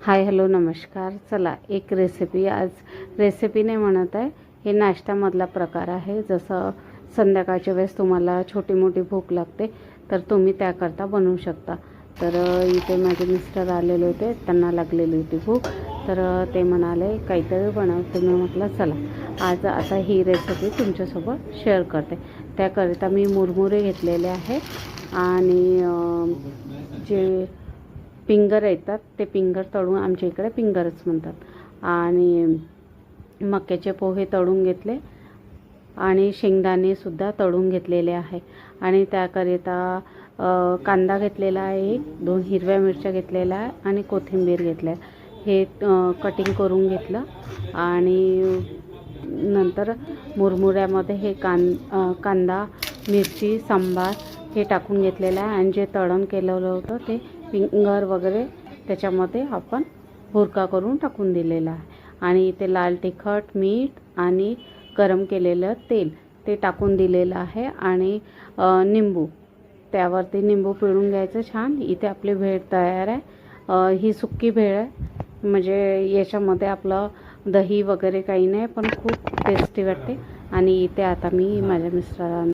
Hi hello नमस्कार। चला एक रेसिपी, आज रेसिपी नाही म्हणत आहे, हे नाश्त्यामधला प्रकार आहे। जसं संध्याकाळच्या वेळेस तुम्हाला छोटी मोठी भूक लागते तर तुम्ही त्याकरता बनवू शकता। तर इथे माझे मिस्टर आलेले होते, त्यांना लागलेली होती भूक, तर ते म्हणाले काहीतरी बनव। तुम्ही म्हटलं चला आज आता ही रेसिपी तुमच्यासोबत शेअर करते। त्याकरिता मी मुरमुरे घेतलेले आहे आणि जे पिंगर येतात ते पिंगर तळून, आमच्या इकडे पिंगरच म्हणतात, आणि मक्याचे पोहे तळून घेतले आणि शेंगदाणे सुद्धा तळून घेतलेले आहे। आणि त्याकरिता कांदा घेतलेला आहे, 2 हिरव्या मिरच्या घेतलेल्या आहे आणि कोथिंबीर घेतल्या। हे कटिंग करून घेतलं आणि नंतर मुरमुऱ्यामध्ये हे कांदा मिरची सांबार हे टाकून घेतलेलं आहे आणि जे तळण केलेलं होतं ते पिंगर वगैरे त्याच्यामध्ये आपण भुरका करून टाकून दिलेला आहे। आणि इथे लाल तिखट, मीठ आणि गरम केलेलं तेल ते टाकून दिलेलं आहे आणि निंबू, त्यावरती निंबू पिळून घ्यायचं छान। इथे आपली भेळ तयार आहे। ही सुक्की भेळ आहे, म्हणजे याच्यामध्ये आपलं दही वगैरे काही नाही, पण खूप टेस्टी वाटते। आणि इथे आता मी माझ्या मिस्टरांना